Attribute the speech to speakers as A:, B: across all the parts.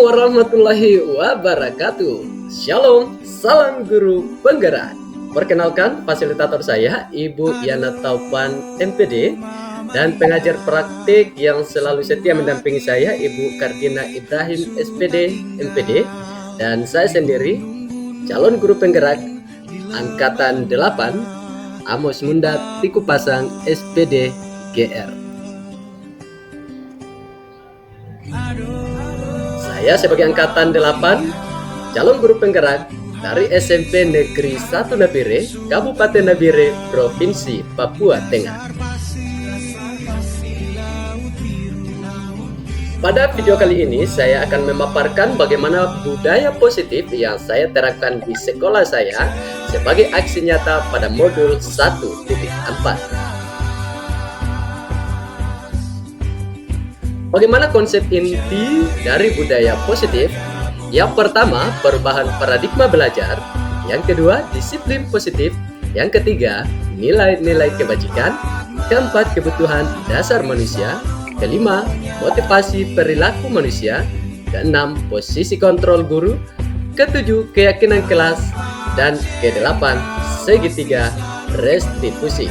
A: warahmatullahi wabarakatuh. Shalom, salam guru penggerak. Perkenalkan, fasilitator saya Ibu Yana Taupan MPD, dan pengajar praktik yang selalu setia mendampingi saya Ibu Kardina Ibrahim SPD MPD, dan saya sendiri calon guru penggerak angkatan 8 Amos Mundat Tikupasang SPD GR. Saya sebagai angkatan 8 calon guru penggerak dari SMP Negeri 1 Nabire, Kabupaten Nabire, Provinsi Papua Tengah. Pada video kali ini saya akan memaparkan bagaimana budaya positif yang saya terapkan di sekolah saya sebagai aksi nyata pada modul 1.4. Bagaimana konsep inti dari budaya positif? Yang pertama, perubahan paradigma belajar. Yang kedua, disiplin positif. Yang ketiga, nilai-nilai kebajikan. Keempat, kebutuhan dasar manusia. Kelima, motivasi perilaku manusia. Keenam, posisi kontrol guru. Ketujuh, keyakinan kelas. Dan kedelapan, segitiga restitusi.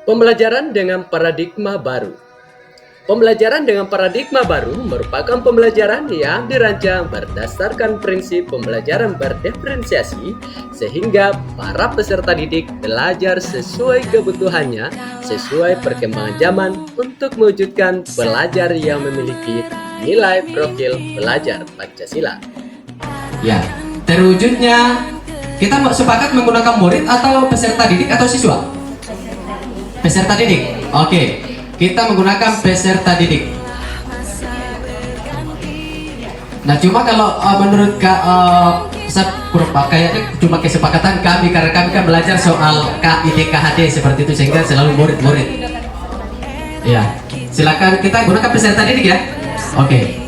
A: Pembelajaran dengan paradigma baru. Pembelajaran dengan paradigma baru merupakan pembelajaran yang dirancang berdasarkan prinsip pembelajaran berdiferensiasi sehingga para peserta didik belajar sesuai kebutuhannya, sesuai perkembangan zaman untuk mewujudkan belajar yang memiliki nilai profil belajar Pancasila.
B: Ya, terwujudnya kita sepakat menggunakan murid atau peserta didik atau siswa? Peserta didik. Oke, kita menggunakan peserta didik. Nah, cuma kalau menurut kayaknya cuma kesepakatan kami, karena kami kan belajar soal KID KHD seperti itu sehingga selalu murid-murid. Ya, silakan kita gunakan peserta didik ya. Oke.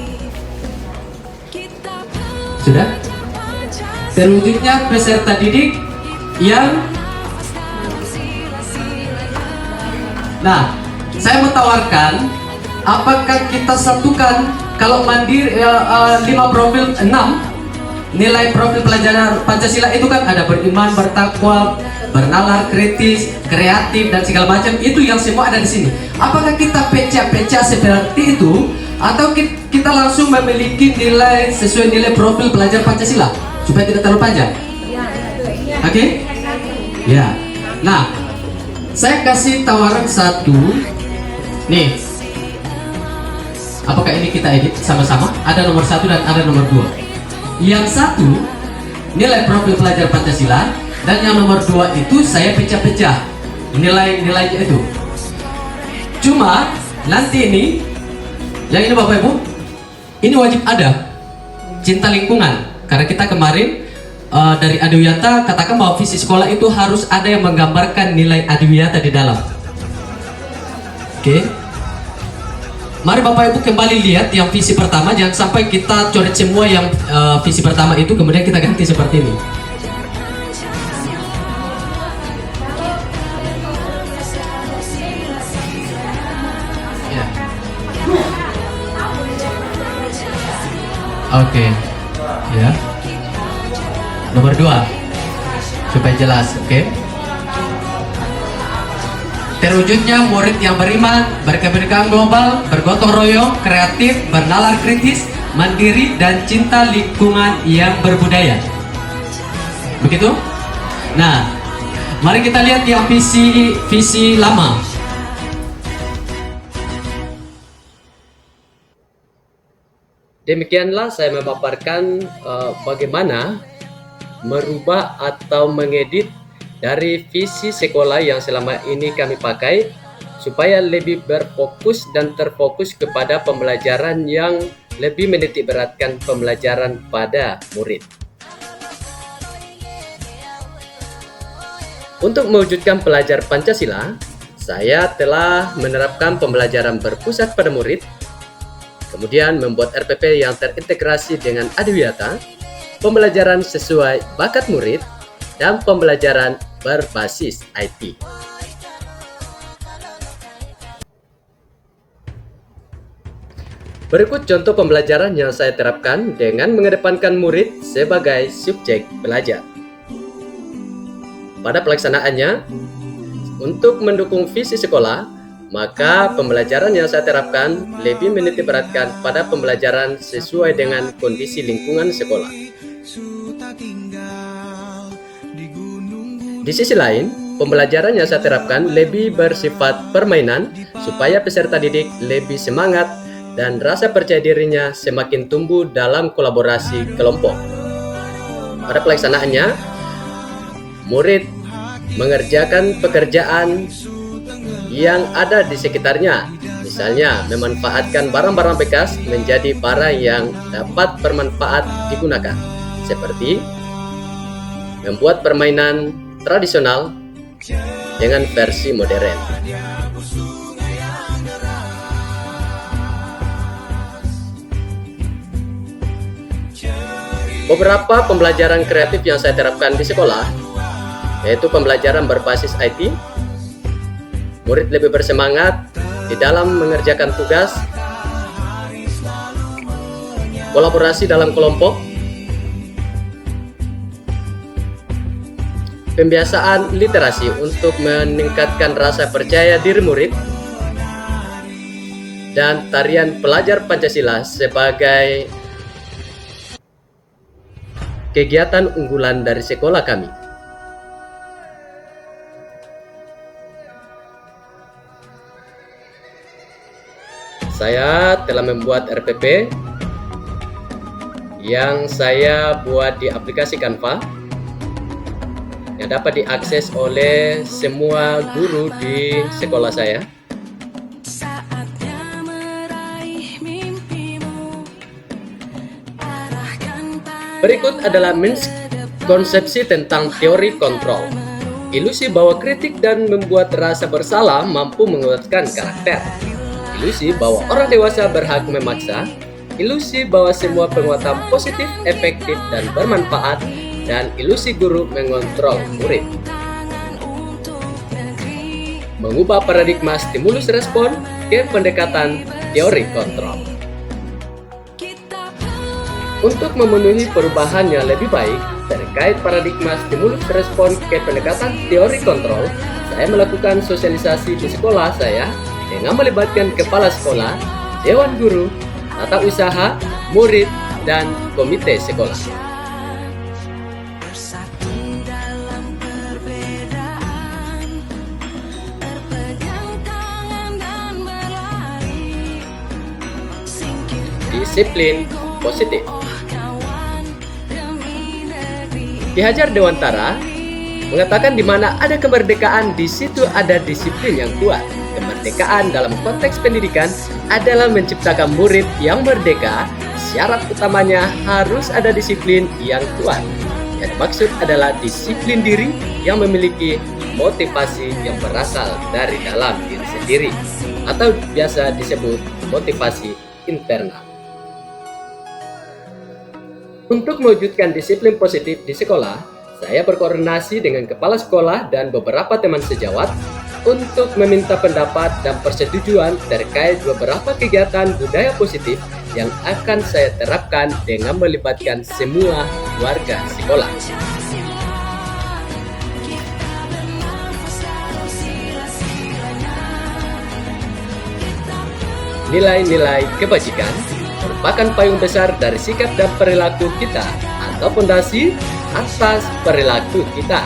B: Sudah? Terwujudnya peserta didik yang saya mau tawarkan, apakah kita satukan kalau mandiri 5 profil 6 nilai profil pelajaran Pancasila itu kan ada beriman, bertakwa, bernalar, kritis, kreatif dan segala macam, itu yang semua ada di sini. Apakah kita pecah-pecah seperti itu atau kita langsung memiliki nilai sesuai nilai profil pelajar Pancasila supaya tidak terlalu panjang? Oke? Ya. Nah, saya kasih tawaran satu. Nih, apakah ini kita edit sama-sama? Ada nomor 1 dan ada nomor 2. Yang satu nilai profil pelajar Pancasila, dan yang nomor 2 itu saya pecah-pecah nilai-nilainya itu. Cuma nanti ini, yang ini Bapak Ibu, ini wajib ada cinta lingkungan, karena kita kemarin dari Adiwiyata katakan bahwa visi sekolah itu harus ada yang menggambarkan nilai Adiwiyata di dalam. Oke. Mari Bapak Ibu kembali lihat yang visi pertama, jangan sampai kita coret semua yang visi pertama itu kemudian kita ganti seperti ini. Ya. Oke. Ya. Nomor 2 supaya jelas, oke? Terwujudnya murid yang beriman, berkebinekaan global, bergotong royong, kreatif, bernalar kritis, mandiri, dan cinta lingkungan yang berbudaya. Begitu? Nah, mari kita lihat yang visi lama.
A: Demikianlah saya memaparkan bagaimana merubah atau mengedit dari visi sekolah yang selama ini kami pakai supaya lebih berfokus dan terfokus kepada pembelajaran yang lebih menitik beratkan pembelajaran pada murid. Untuk mewujudkan pelajar Pancasila, saya telah menerapkan pembelajaran berpusat pada murid, kemudian membuat RPP yang terintegrasi dengan Adiwiyata, pembelajaran sesuai bakat murid, dan pembelajaran berbasis IT. Berikut contoh pembelajaran yang saya terapkan dengan mengedepankan murid sebagai subjek belajar. Pada pelaksanaannya, untuk mendukung visi sekolah, maka pembelajaran yang saya terapkan lebih menitikberatkan pada pembelajaran sesuai dengan kondisi lingkungan sekolah. Di sisi lain, pembelajaran yang saya terapkan lebih bersifat permainan supaya peserta didik lebih semangat dan rasa percaya dirinya semakin tumbuh dalam kolaborasi kelompok. Pada pelaksanaannya, murid mengerjakan pekerjaan yang ada di sekitarnya, misalnya memanfaatkan barang-barang bekas menjadi barang yang dapat bermanfaat digunakan, seperti membuat permainan tradisional dengan versi modern. Beberapa pembelajaran kreatif yang saya terapkan di sekolah, yaitu pembelajaran berbasis IT. Murid lebih bersemangat di dalam mengerjakan tugas, kolaborasi dalam kelompok, pembiasaan literasi untuk meningkatkan rasa percaya diri murid, dan tarian pelajar Pancasila sebagai kegiatan unggulan dari sekolah kami. Saya telah membuat RPP yang saya buat di aplikasi Canva yang dapat diakses oleh semua guru di sekolah saya. Berikut adalah miskonsepsi tentang teori kontrol. Ilusi bahwa kritik dan membuat rasa bersalah mampu menguatkan karakter. Ilusi bahwa orang dewasa berhak memaksa. Ilusi bahwa semua penguatan positif, efektif, dan bermanfaat. Dan ilusi guru mengontrol murid. Mengubah paradigma stimulus respon ke pendekatan teori kontrol. Untuk memenuhi perubahan yang lebih baik terkait paradigma stimulus respon ke pendekatan teori kontrol, saya melakukan sosialisasi di sekolah saya dengan melibatkan kepala sekolah, dewan guru, tata usaha, murid, dan komite sekolah. Disiplin positif. Ki Hajar Dewantara mengatakan di mana ada kemerdekaan, di situ ada disiplin yang kuat. Kemerdekaan dalam konteks pendidikan adalah menciptakan murid yang merdeka. Syarat utamanya harus ada disiplin yang kuat. Yang dimaksud adalah disiplin diri yang memiliki motivasi yang berasal dari dalam diri sendiri, atau biasa disebut motivasi internal. Untuk mewujudkan disiplin positif di sekolah, saya berkoordinasi dengan kepala sekolah dan beberapa teman sejawat untuk meminta pendapat dan persetujuan terkait beberapa kegiatan budaya positif yang akan saya terapkan dengan melibatkan semua warga sekolah. Nilai-nilai kebajikan merupakan payung besar dari sikap dan perilaku kita atau fondasi atas perilaku kita.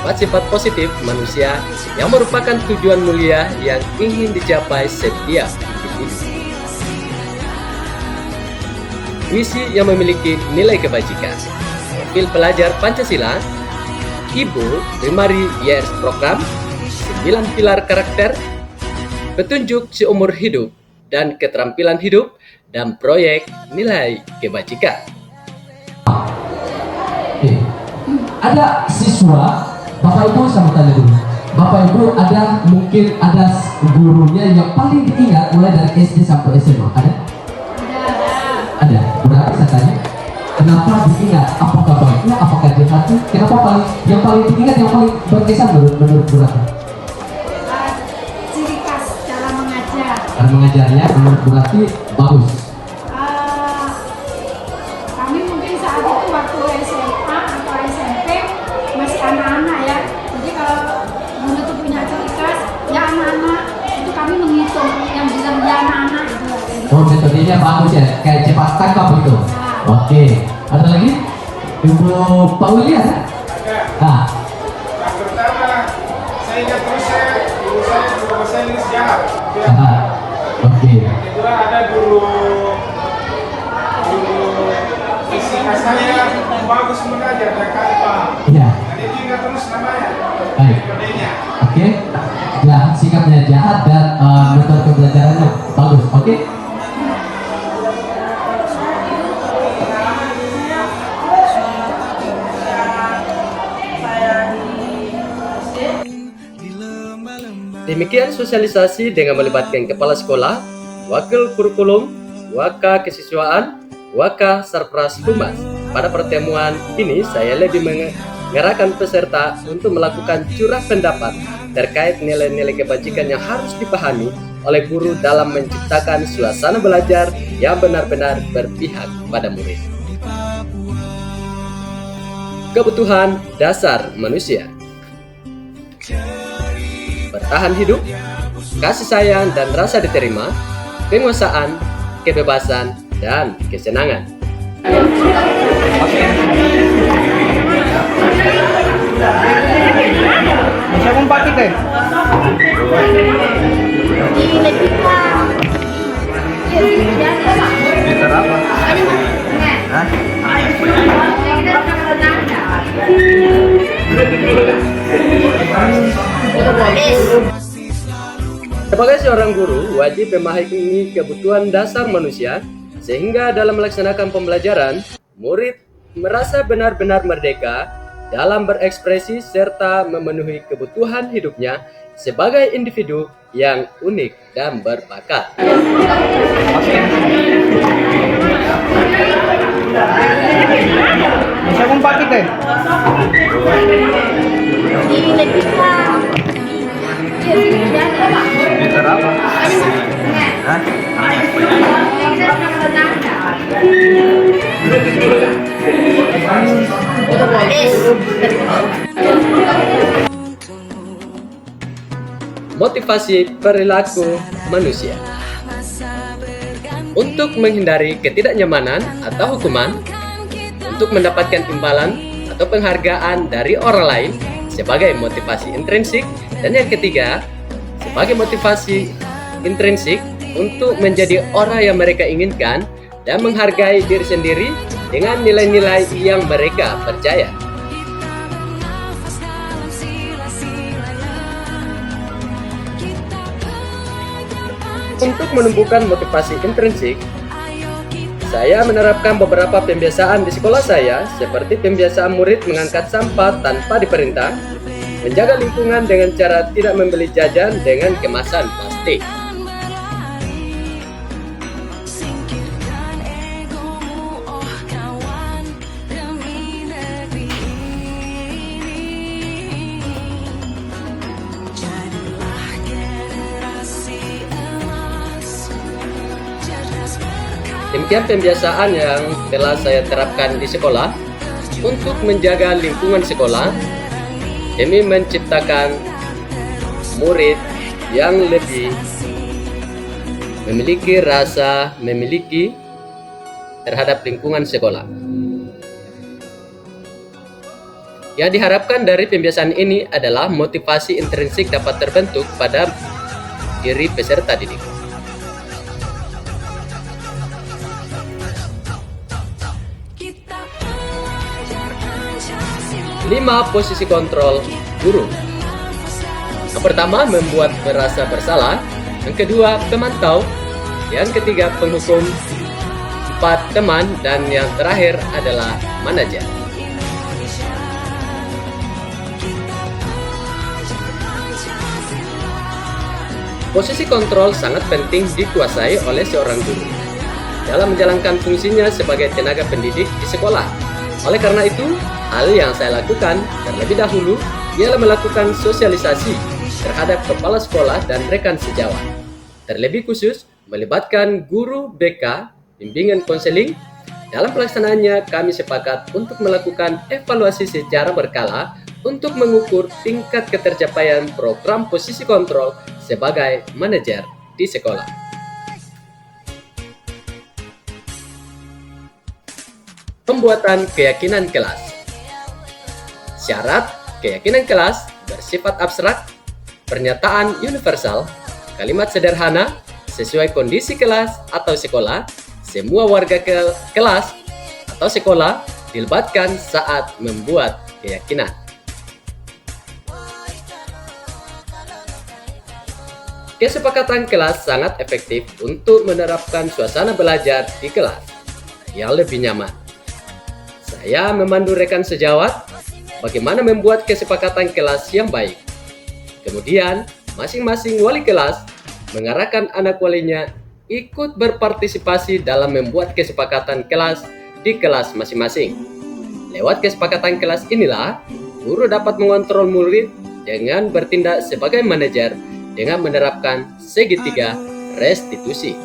A: Sifat-sifat positif manusia yang merupakan tujuan mulia yang ingin dicapai setiap individu. Misi yang memiliki nilai kebajikan. Profil pelajar Pancasila, Ibu Primary Years Program, 9 pilar karakter, petunjuk seumur hidup dan keterampilan hidup, dan proyek nilai kebajikan.
B: Ada siswa, Bapak Ibu sama tanya dulu. Bapak Ibu mungkin ada gurunya yang paling diingat mulai dari SD sampai SMA, ada? Ada. Udah saya tanya. kenapa diingat? Apakah baiknya, apakah jahatnya? Kenapa yang paling diingat, yang paling berkesan menurut Bu Ratih?
C: Ciri khas cara mengajar.
B: Cara mengajarnya menurut Bu Ratih bagus.
C: Kami mungkin saat itu waktu SMA atau SMP masih anak-anak ya. Jadi kalau guru itu punya ciri khas, ya anak-anak itu kami menghitung yang bilang ya anak-anak itu.
B: Oh, metodenya bagus ya, kayak cepat tangkap itu. Oke, ada lagi? Ibu Pak William ya? Nah,
D: Yang pertama, saya ingat terus guru saya guru bahasa Inggris jahat.
B: oke.
D: Yang kedua ada guru fisika saya bagus mengajar dan paham.
B: Iya.
D: Dan itu ingat terus namanya.
B: Baik.
D: Metodenya.
B: Oke. Ya, sikapnya jahat dan metode pembelajarannya bagus. Oke.
A: Demikian sosialisasi dengan melibatkan kepala sekolah, wakil kurikulum, waka kesiswaan, waka sarpras humas. Pada pertemuan ini saya lebih mengarahkan peserta untuk melakukan curah pendapat terkait nilai-nilai kebajikan yang harus dipahami oleh guru dalam menciptakan suasana belajar yang benar-benar berpihak pada murid. Kebutuhan dasar manusia: bertahan hidup, kasih sayang dan rasa diterima, penguasaan, kebebasan, dan kesenangan.
D: Siapa empat kita?
A: Sebagai seorang guru, wajib memahami kebutuhan dasar manusia, sehingga dalam melaksanakan pembelajaran, murid merasa benar-benar merdeka dalam berekspresi serta memenuhi kebutuhan hidupnya sebagai individu yang unik dan berbakat.
D: Siapa empat kita?
A: Motivasi perilaku manusia. Untuk menghindari ketidaknyamanan atau hukuman, untuk mendapatkan imbalan atau penghargaan dari orang lain sebagai motivasi intrinsik, dan yang ketiga, sebagai motivasi intrinsik untuk menjadi orang yang mereka inginkan dan menghargai diri sendiri dengan nilai-nilai yang mereka percaya. Untuk menumbuhkan motivasi intrinsik, saya menerapkan beberapa pembiasaan di sekolah saya, seperti pembiasaan murid mengangkat sampah tanpa diperintah, menjaga lingkungan dengan cara tidak membeli jajan dengan kemasan plastik. Demikian pembiasaan yang telah saya terapkan di sekolah untuk menjaga lingkungan sekolah demi menciptakan murid yang lebih memiliki rasa memiliki terhadap lingkungan sekolah. Yang diharapkan dari pembiasaan ini adalah motivasi intrinsik dapat terbentuk pada diri peserta didik. 5 posisi kontrol guru. Yang pertama, membuat merasa bersalah. Yang kedua, pemantau. Yang ketiga, penghukum. 4, teman. Dan yang terakhir adalah manajer. Posisi kontrol sangat penting dikuasai oleh seorang guru. dalam menjalankan fungsinya sebagai tenaga pendidik di sekolah. Oleh karena itu, hal yang saya lakukan terlebih dahulu ialah melakukan sosialisasi terhadap kepala sekolah dan rekan sejawat. Terlebih khusus, melibatkan guru BK, bimbingan konseling. Dalam pelaksanaannya, kami sepakat untuk melakukan evaluasi secara berkala untuk mengukur tingkat ketercapaian program posisi kontrol sebagai manajer di sekolah. Pembuatan keyakinan kelas. Syarat keyakinan kelas bersifat abstrak, pernyataan universal, kalimat sederhana, sesuai kondisi kelas atau sekolah. Semua warga kelas atau sekolah dilibatkan saat membuat keyakinan. Kesepakatan kelas sangat efektif untuk menerapkan suasana belajar di kelas yang lebih nyaman. Saya memandu rekan sejawat bagaimana membuat kesepakatan kelas yang baik. Kemudian, masing-masing wali kelas mengarahkan anak walinya ikut berpartisipasi dalam membuat kesepakatan kelas di kelas masing-masing. Lewat kesepakatan kelas inilah, guru dapat mengontrol murid dengan bertindak sebagai manajer dengan menerapkan segitiga restitusi.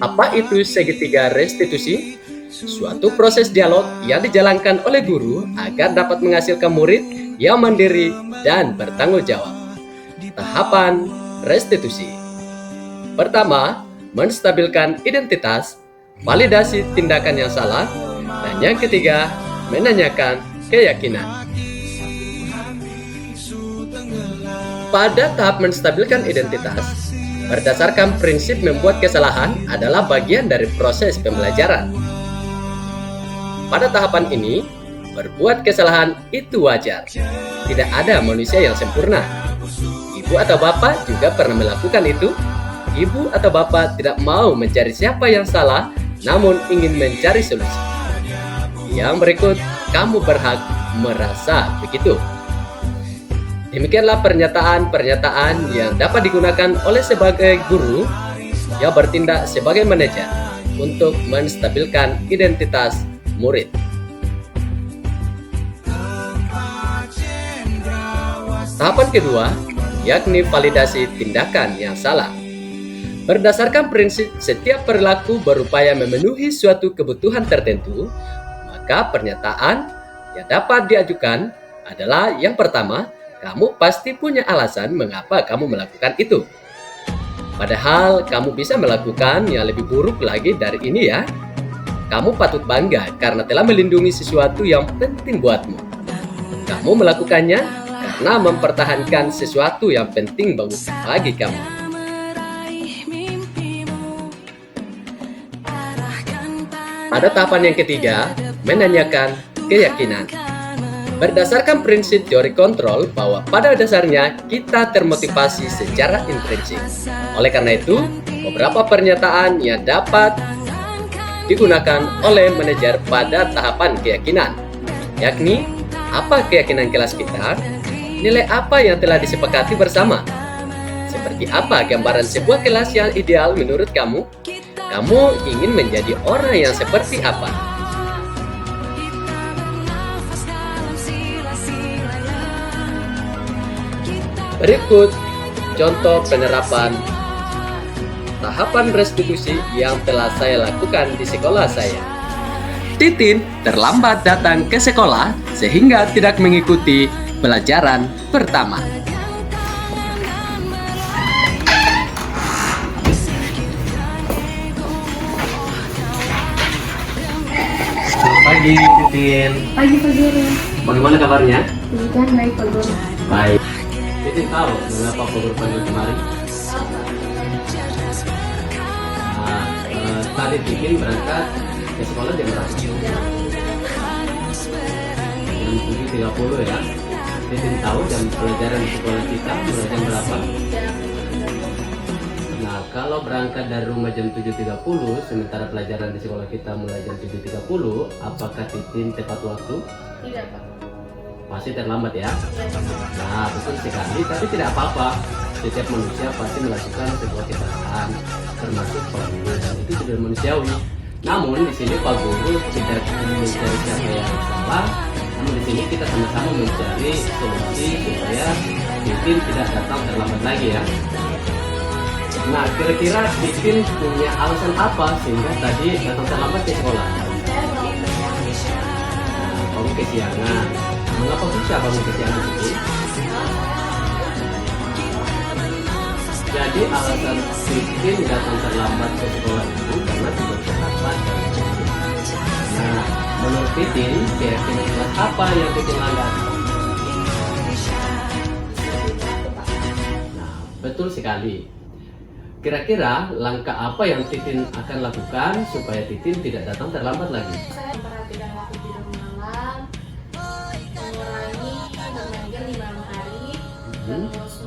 A: Apa itu segitiga restitusi? Suatu proses dialog yang dijalankan oleh guru agar dapat menghasilkan murid yang mandiri dan bertanggung jawab. Tahapan restitusi. Pertama, menstabilkan identitas, validasi tindakan yang salah, dan yang ketiga, menanyakan keyakinan. Pada tahap menstabilkan identitas, berdasarkan prinsip membuat kesalahan adalah bagian dari proses pembelajaran. Pada tahapan ini, berbuat kesalahan itu wajar. Tidak ada manusia yang sempurna. Ibu atau bapak juga pernah melakukan itu. Ibu atau bapak tidak mau mencari siapa yang salah, namun ingin mencari solusi. Yang berikut, kamu berhak merasa begitu. Demikianlah pernyataan-pernyataan yang dapat digunakan oleh sebagai guru yang bertindak sebagai manajer untuk menstabilkan identitas murid. Tahapan kedua, yakni validasi tindakan yang salah. Berdasarkan prinsip setiap perilaku berupaya memenuhi suatu kebutuhan tertentu, maka pernyataan yang dapat diajukan adalah yang pertama, kamu pasti punya alasan mengapa kamu melakukan itu. Padahal kamu bisa melakukan yang lebih buruk lagi dari ini ya. Kamu patut bangga karena telah melindungi sesuatu yang penting buatmu. Kamu melakukannya karena mempertahankan sesuatu yang penting bagi kamu. Pada tahapan yang ketiga, menanyakan keyakinan. Berdasarkan prinsip teori kontrol bahwa pada dasarnya kita termotivasi secara intrinsik. Oleh karena itu, beberapa pernyataan yang dapat digunakan oleh manajer pada tahapan keyakinan, yakni apa keyakinan kelas kita, nilai apa yang telah disepakati bersama, seperti apa gambaran sebuah kelas yang ideal menurut kamu, kamu ingin menjadi orang yang seperti apa. Berikut contoh penerapan tahapan restitusi yang telah saya lakukan di sekolah saya. Titin terlambat datang ke sekolah sehingga tidak mengikuti pelajaran pertama. Pagi Titin.
C: Pagi Pak Guru.
A: Bagaimana kabarnya?
C: Puji Tuhan baik Pak Guru.
A: Baik. Titin tahu mengapa Pak Guru panggil kemarin? Tadi Titin berangkat ke sekolah jam berapa? Jam 7.30 ya. Titin tahu jam pelajaran di sekolah kita mulai jam berapa? Nah, kalau berangkat dari rumah jam 7.30, sementara pelajaran di sekolah kita mulai jam 7.30, apakah Titin tepat waktu?
C: Tidak Pak.
A: Masih terlambat ya? Nah, betul sekali, tapi tidak apa-apa. setiap manusia pasti melakukan sebuah kesalahan, termasuk Pak Guru, dan itu sudah manusiawi. Namun di sini Pak Guru tidak mencari siapa yang salah, namun di sini kita sama-sama mencari solusi supaya Titin tidak datang terlambat lagi ya. Nah, kira-kira Titin punya alasan apa sehingga tadi datang terlambat ke sekolah? Nah, kamu kesiangan. Mengapa bisa kamu kesiangan itu? Jadi alasan Titin datang terlambat ke sekolah itu karena tidak terlambat. Nah, menurut Titin, keyakinan kelas apa yang Titin langgar? Nah, betul sekali. Kira-kira langkah apa yang Titin akan lakukan supaya Titin tidak datang terlambat lagi?
E: Saya memperhatikan waktu tidur malam, mengurangi bepergian di malam hari, terus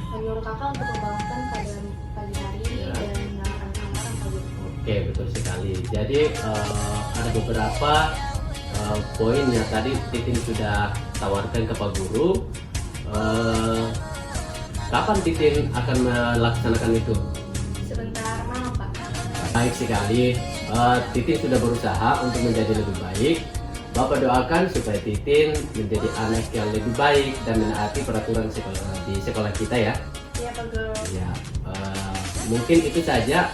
E: menyuruh kakak untuk membangunkan pada pagi hari dan menyalakan kamar pagi.
A: Oke, betul sekali. Jadi ada beberapa poin yang tadi Titin sudah tawarkan ke Pak Guru. Kapan Titin akan melaksanakan itu?
E: Sebentar malam Pak.
A: Baik sekali. Titin sudah berusaha untuk menjadi lebih baik. Bapak doakan supaya Titin menjadi anak yang lebih baik dan menaati peraturan di sekolah kita ya.
E: Iya Pak Guru.
A: Ya, mungkin itu saja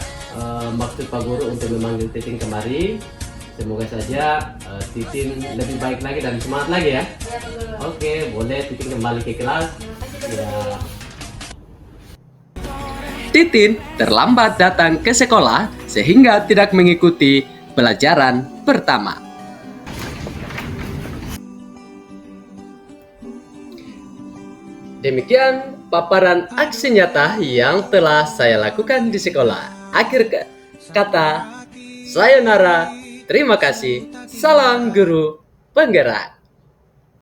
A: maksud Pak Guru untuk memanggil Titin kemari. Semoga saja Titin lebih baik lagi dan semangat lagi ya.
E: Iya Pak Guru.
A: Oke, boleh Titin kembali ke kelas. Ya.
B: Titin terlambat datang ke sekolah sehingga tidak mengikuti pelajaran pertama.
A: Demikian paparan aksi nyata yang telah saya lakukan di sekolah. Akhir kata, sayonara, terima kasih, salam guru penggerak.